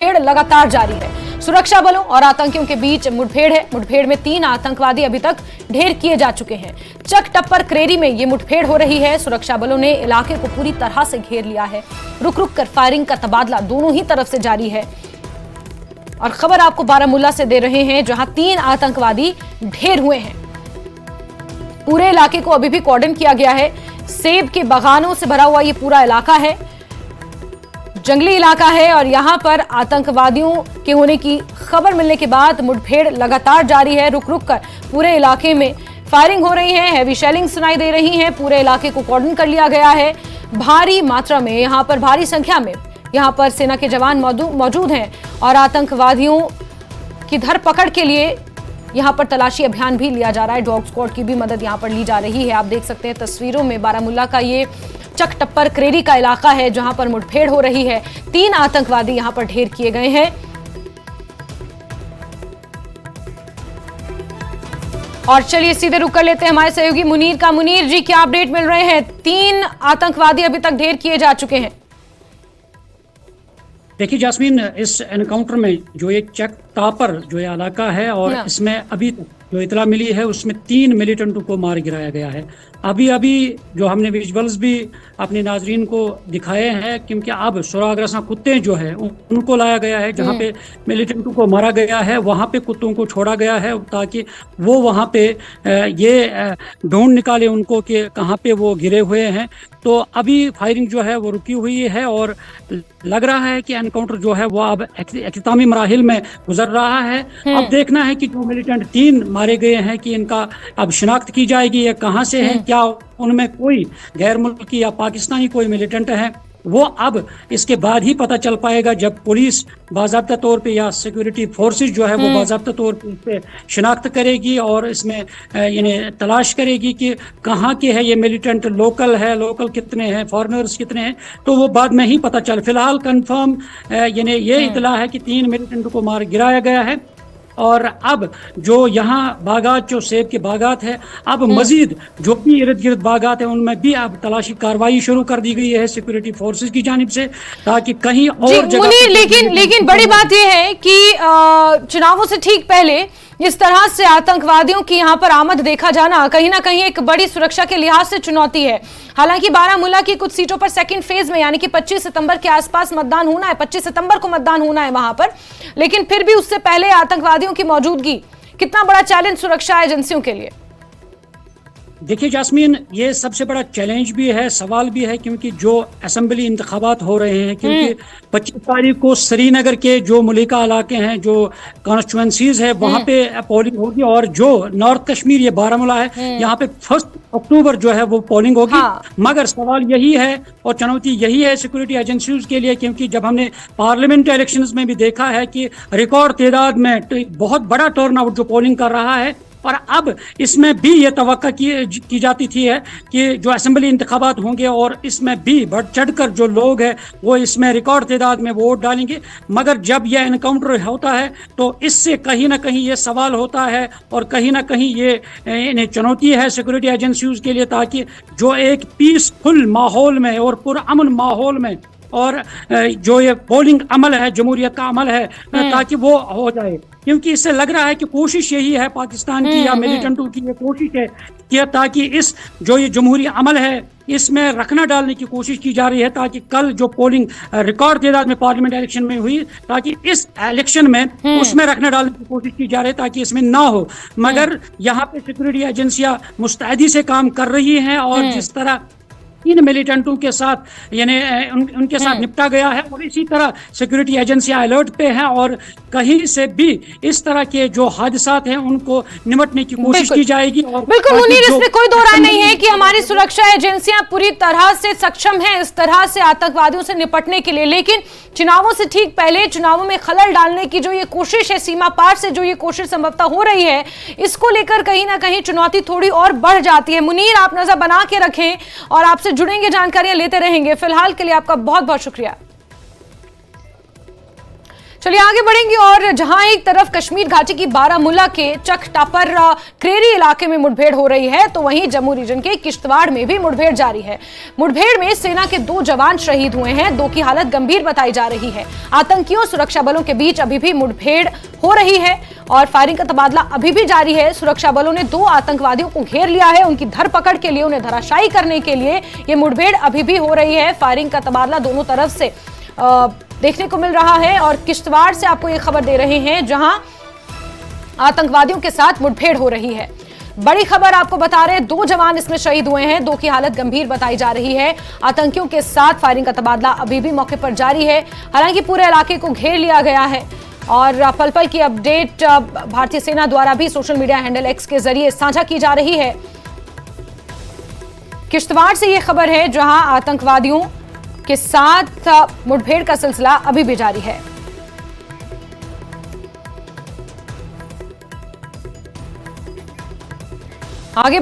मुठभेड़ लगातार जारी है। सुरक्षा बलों और आतंकियों के बीच मुठभेड़ है। मुठभेड़ में 3 आतंकवादी अभी तक ढेर किए जा चुके हैं। चक टप्पर क्रेरी में ये मुठभेड़ हो रही है। सुरक्षा बलों ने इलाके को पूरी तरह से घेर लिया है। रुक रुक कर फायरिंग का तबादला दोनों ही तरफ से जारी है। और खबर आपको बारामूला से दे रहे हैं, जहां 3 आतंकवादी ढेर हुए हैं। पूरे इलाके को अभी भी कॉर्डन किया गया है। सेब के बागानों से भरा हुआ ये पूरा इलाका है, जंगली इलाका है और यहां पर आतंकवादियों के होने की खबर मिलने के बाद मुठभेड़ लगातार जारी है। रुक रुक कर पूरे इलाके में फायरिंग हो रही है, हैवी शेलिंग सुनाई दे रही है। पूरे इलाके को कॉर्डन कर लिया गया है। भारी मात्रा में यहां पर, भारी संख्या में यहां पर सेना के जवान मौजूद हैं और आतंकवादियों की धरपकड़ के लिए यहां पर तलाशी अभियान भी लिया जा रहा है। डॉग स्क्वाड की भी मदद यहां पर ली जा रही है। आप देख सकते हैं तस्वीरों में बारामूला का ये चक टप्पर क्रेरी का इलाका है, जहां पर मुठभेड़ हो रही है। 3 आतंकवादी यहां पर ढेर किए गए हैं। और चलिए सीधे रुक कर लेते हैं हमारे सहयोगी मुनीर का। मुनीर जी, क्या अपडेट मिल रहे हैं? 3 आतंकवादी अभी तक ढेर किए जा चुके हैं। देखिए जास्मीन, इस एनकाउंटर में जो एक चक टापर जो ये इलाका है और इसमें अभी तक जो इतला मिली है उसमें 3 मिलिटेंटों को मार गिराया गया है। अभी जो हमने विजुअल्स भी अपने नाजरीन को दिखाए हैं, क्योंकि अब सुरागरसा कुत्ते जो है उनको लाया गया है। जहाँ पे मिलिटेंटों को मारा गया है वहाँ पे कुत्तों को छोड़ा गया है ताकि वो वहाँ पे ये ढूंढ निकाले उनको कि कहाँ पे वो गिरे हुए हैं। तो अभी फायरिंग जो है वो रुकी हुई है और लग रहा है कि एनकाउंटर जो है वो अब इख्तितामी मराहिल में गुजर रहा है। अब देखना है कि जो मिलिटेंट 3 मारे गए हैं कि इनका अब शिनाख्त की जाएगी, ये कहाँ से है, क्या उनमें कोई गैर मुल्की या पाकिस्तानी कोई मिलिटेंट है, वो अब इसके बाद ही पता चल पाएगा जब पुलिस बाज़ाब्ता तौर पे या सिक्योरिटी फोर्सेस जो है वो बाज़ाब्ता तौर पे शिनाख्त करेगी और इसमें यानी तलाश करेगी कि कहाँ के है ये मिलिटेंट, लोकल है, लोकल कितने हैं, फॉरेनर्स कितने हैं, तो वो बाद में ही पता चल। फिलहाल कंफर्म यानी ये इतला है कि 3 मिलिटेंट को मार गिराया गया है। और अब जो यहाँ बागात, जो सेब के बागात है, अब मजीद जो भी इर्द गिर्द बागात है उनमें भी अब तलाशी कार्रवाई शुरू कर दी गई है सिक्योरिटी फोर्सेस की जानिब से, ताकि कहीं और जगह। लेकिन बड़ी बात यह है कि चुनावों से ठीक पहले इस तरह से आतंकवादियों की यहां पर आमद देखा जाना कहीं ना कहीं एक बड़ी सुरक्षा के लिहाज से चुनौती है। हालांकि बारामूला की कुछ सीटों पर सेकंड फेज में यानी कि 25 सितंबर के आसपास मतदान होना है, 25 सितंबर को मतदान होना है वहां पर, लेकिन फिर भी उससे पहले आतंकवादियों की मौजूदगी कितना बड़ा चैलेंज सुरक्षा एजेंसियों के लिए? देखिए जास्मीन, ये सबसे बड़ा चैलेंज भी है, सवाल भी है, क्योंकि जो असेंबली इंतखाबात हो रहे हैं, क्योंकि 25 तारीख को श्रीनगर के जो मुलिका इलाके हैं, जो कॉन्स्टिट्यूएंसीज है, वहाँ पे पोलिंग होगी और जो नॉर्थ कश्मीर, ये बारामूला है, यहाँ पे 1 अक्टूबर जो है वो पोलिंग होगी। मगर सवाल यही है और चुनौती यही है सिक्योरिटी एजेंसीज के लिए, क्योंकि जब हमने पार्लियामेंट इलेक्शंस में भी देखा है कि रिकॉर्ड तादाद में बहुत बड़ा टर्नआउट जो पोलिंग कर रहा है, और अब इसमें भी ये तवक्का की जाती थी है कि जो असेंबली इंतखाबात होंगे और इसमें भी बढ़ चढ़कर जो लोग हैं वो इसमें रिकॉर्ड तादाद में वोट डालेंगे। मगर जब यह एनकाउंटर होता है तो इससे कहीं ना कहीं ये सवाल होता है और कहीं ना कहीं ये चुनौती है सिक्योरिटी एजेंसीज के लिए, ताकि जो एक पीसफुल माहौल में और पुरअमन माहौल में और जो ये पोलिंग अमल है, जमहूरियत का अमल है, ताकि वो हो जाए। क्योंकि इससे लग रहा है कि कोशिश यही है पाकिस्तान की या मिलिटेंटों की, ये कोशिश है कि ताकि इस जो ये जमहूरी अमल है इसमें रखना डालने की कोशिश की जा रही है, ताकि कल जो पोलिंग रिकॉर्ड तादाद में पार्लियामेंट इलेक्शन में हुई, ताकि इस इलेक्शन में उसमें रखना डालने की कोशिश की जा रही है ताकि इसमें ना हो। मगर यहाँ पे सिक्योरिटी एजेंसियां मुस्तैदी से काम कर रही हैं और जिस तरह इन मिलिटेंटों के साथ यानी उनके साथ निपटा गया है, और इसी तरह सिक्योरिटी एजेंसियां अलर्ट पे हैं और कहीं से भी इस तरह के जो हादसात हैं उनको निपटने की कोशिश की जाएगी। और बिल्कुल मुनीर, इसमें कोई दो राय नहीं है कि हमारी सुरक्षा एजेंसियां पूरी तरह से सक्षम हैं इस तरह से आतंकवादियों से निपटने के लिए, लेकिन चुनावों से ठीक पहले चुनावों में खलल डालने की जो ये कोशिश है, सीमा पार से जो ये कोशिश संभवतः हो रही है, इसको लेकर कहीं ना कहीं चुनौती थोड़ी और बढ़ जाती है। मुनीर, आप नजर बना के रखें और आपसे जुड़ेंगे, जानकारियां लेते रहेंगे। फिलहाल के लिए आपका बहुत बहुत शुक्रिया। चलिए आगे बढ़ेंगे और जहां एक तरफ कश्मीर घाटी की बारामूला के चक टापर क्रेरी इलाके में मुठभेड़ हो रही है, तो वहीं जम्मू रीजन के किश्तवाड़ में भी मुठभेड़ जारी है। मुठभेड़ में सेना के 2 जवान शहीद हुए हैं, 2 की हालत गंभीर बताई जा रही है। आतंकियों सुरक्षा बलों के बीच अभी भी मुठभेड़ हो रही है और फायरिंग का तबादला अभी भी जारी है। सुरक्षा बलों ने 2 आतंकवादियों को घेर लिया है, उनकी धरपकड़ के लिए, उन्हें धराशायी करने के लिए ये मुठभेड़ अभी भी हो रही है। फायरिंग का तबादला दोनों तरफ से देखने को मिल रहा है और किश्तवाड़ से आपको ये खबर दे रहे हैं जहां आतंकवादियों के साथ मुठभेड़ हो रही है। बड़ी खबर आपको बता रहे हैं, 2 जवान इसमें शहीद हुए हैं, 2 की हालत गंभीर बताई जा रही है। आतंकियों के साथ फायरिंग का तबादला अभी भी मौके पर जारी है। हालांकि पूरे इलाके को घेर लिया गया है और पल पल की अपडेट भारतीय सेना द्वारा भी सोशल मीडिया हैंडल एक्स के जरिए साझा की जा रही है। किश्तवाड़ से यह खबर है जहां आतंकवादियों के साथ मुठभेड़ का सिलसिला अभी भी जारी है। आगे